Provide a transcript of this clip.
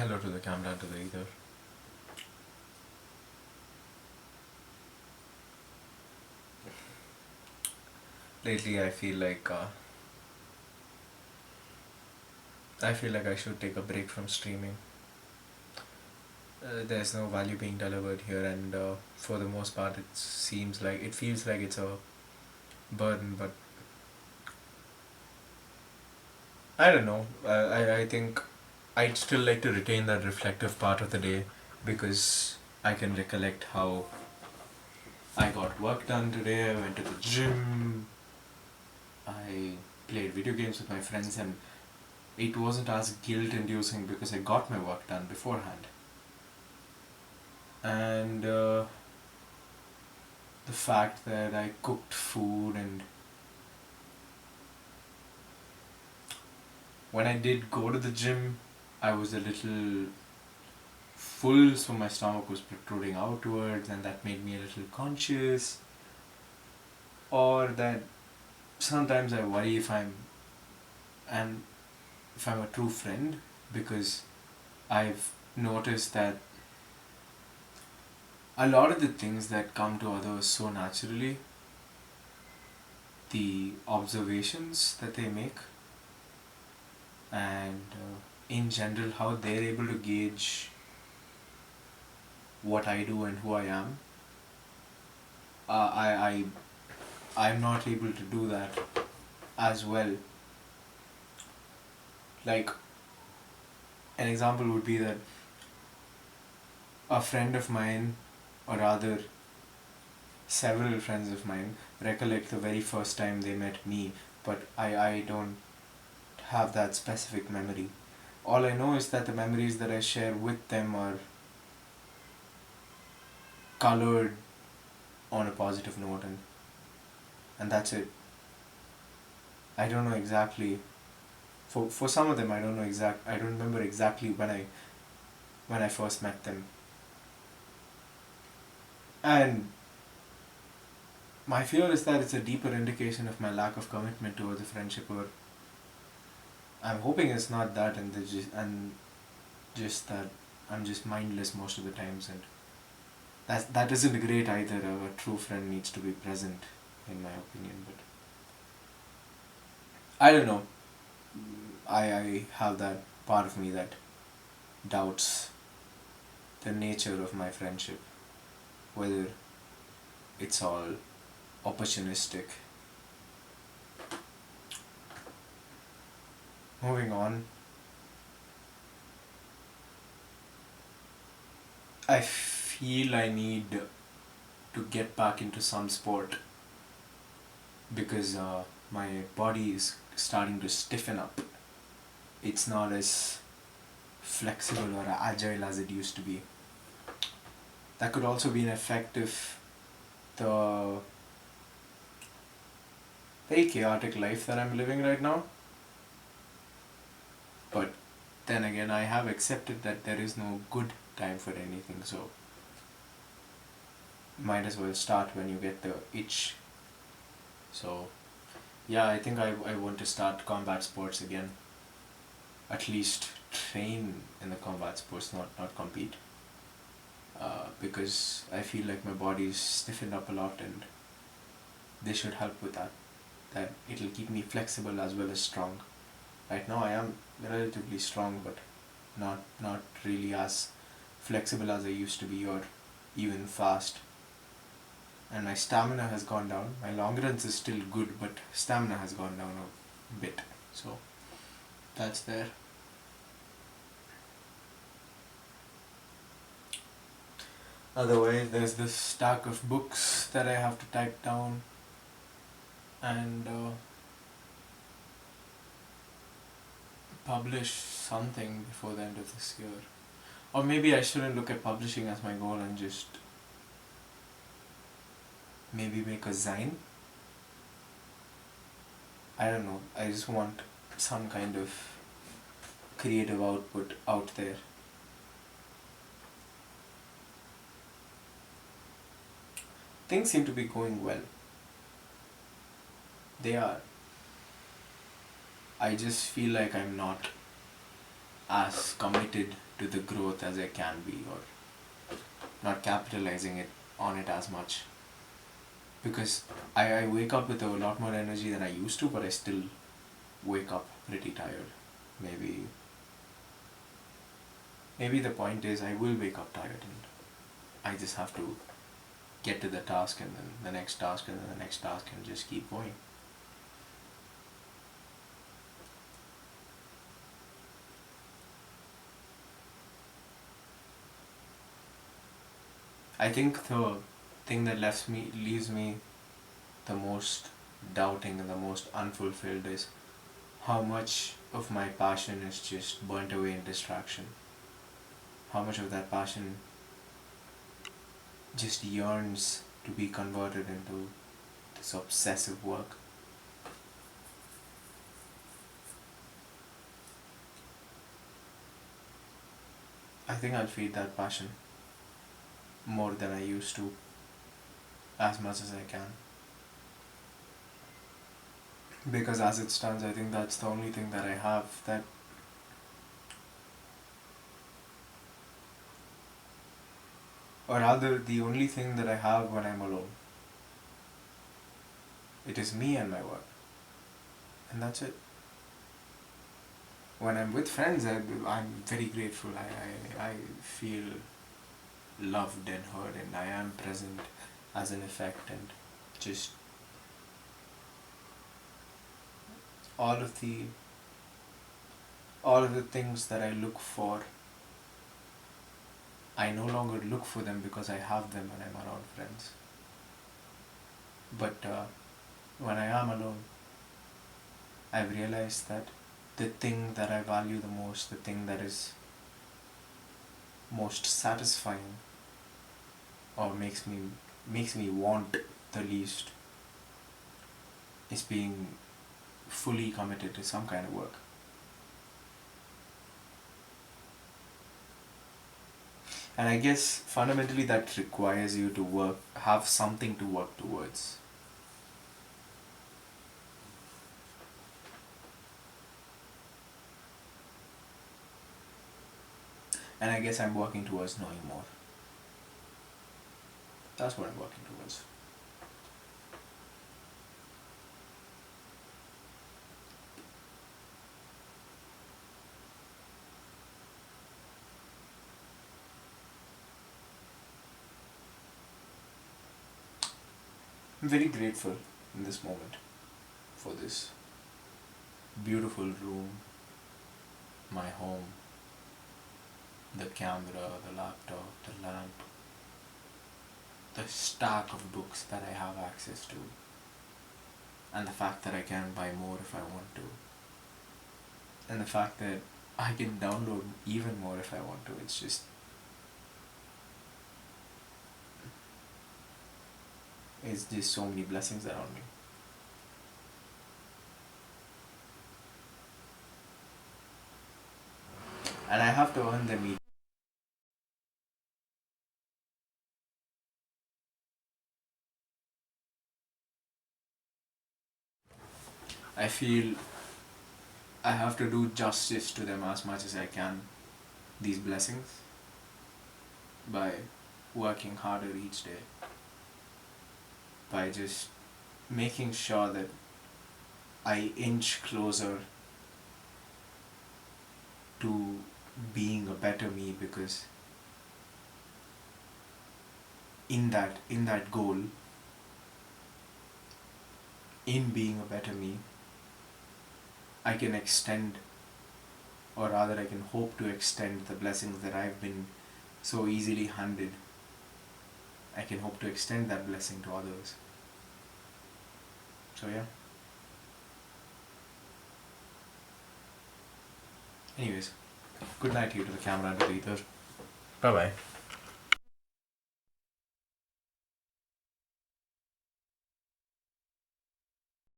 Hello to the camera and to the ether. Lately, I feel like I should take a break from streaming. There's no value being delivered here, and for the most part, it feels like it's a burden. But I don't know. I think I'd still like to retain that reflective part of the day because I can recollect how I got work done today. I went to the gym. I played video games with my friends, and it wasn't as guilt inducing because I got my work done beforehand. And the fact that I cooked food, and when I did go to the gym, I was a little full, so my stomach was protruding outwards, and that made me a little conscious. Or that sometimes I worry and if I'm a true friend, because I've noticed that a lot of the things that come to others so naturally, the observations that they make, and in general how they're able to gauge what I do and who I am. I'm not able to do that as well. Like an example would be that a friend of mine, or rather several friends of mine, recollect the very first time they met me, but I don't have that specific memory. All I know is that the memories that I share with them are colored on a positive note, and that's it. I don't know exactly. For some of them, I don't remember exactly when I first met them. And my fear is that it's a deeper indication of my lack of commitment towards the friendship, or I'm hoping it's not that, and just that I'm just mindless most of the times, and that isn't great either. A true friend needs to be present, in my opinion. But I don't know. I have that part of me that doubts the nature of my friendship, whether it's all opportunistic. Moving on, I feel I need to get back into some sport because my body is starting to stiffen up. It's not as flexible or agile as it used to be. That could also be an effect of the very chaotic life that I'm living right now. But then again, I have accepted that there is no good time for anything, so might as well start when you get the itch. So, yeah, I think I want to start combat sports again. At least train in the combat sports, not compete. Because I feel like my body's stiffened up a lot, and they should help with that. That it'll keep me flexible as well as strong. Right now I am relatively strong, but not really as flexible as I used to be, or even fast. And my stamina has gone down. My long runs is still good, but stamina has gone down a bit. So that's there. Otherwise, there's this stack of books that I have to type down, and publish something before the end of this year. Or maybe I shouldn't look at publishing as my goal and just maybe make a zine. I don't know. I just want some kind of creative output out there. Things seem to be going well. They are. I just feel like I'm not as committed to the growth as I can be, or not capitalizing it on it as much. Because I wake up with a lot more energy than I used to, but I still wake up pretty tired. Maybe the point is I will wake up tired, and I just have to get to the task, and then the next task, and then the next task, and just keep going. I think the thing that leaves me the most doubting and the most unfulfilled is how much of my passion is just burnt away in distraction. How much of that passion just yearns to be converted into this obsessive work. I think I'll feed that passion more than I used to, as much as I can. Because as it stands, I think that's the only thing that I have that, or rather, the only thing that I have when I'm alone. It is me and my work. And that's it. When I'm with friends, I'm very grateful. I feel loved and heard, and I am present as an effect, and just all of the things that I look for, I no longer look for them because I have them when I'm around friends. But when I am alone, I've realized that the thing that I value the most, the thing that is most satisfying, or makes me want the least, is being fully committed to some kind of work. And I guess fundamentally that requires you to have something to work towards. And I guess I'm working towards knowing more. That's what I'm working towards. I'm very grateful in this moment for this beautiful room, my home, the camera, the laptop, the lamp, the stack of books that I have access to, and the fact that I can buy more if I want to, and the fact that I can download even more if I want to. It's just, so many blessings around me. And I have to earn them each. I feel I have to do justice to them as much as I can, these blessings, by working harder each day, by just making sure that I inch closer to being a better me, because in that goal, in being a better me, I can extend, or rather I can hope to extend the blessings that I've been so easily handed. I can hope to extend that blessing to others. So yeah. Anyways, good night to you, to the camera and to the ether. Bye bye.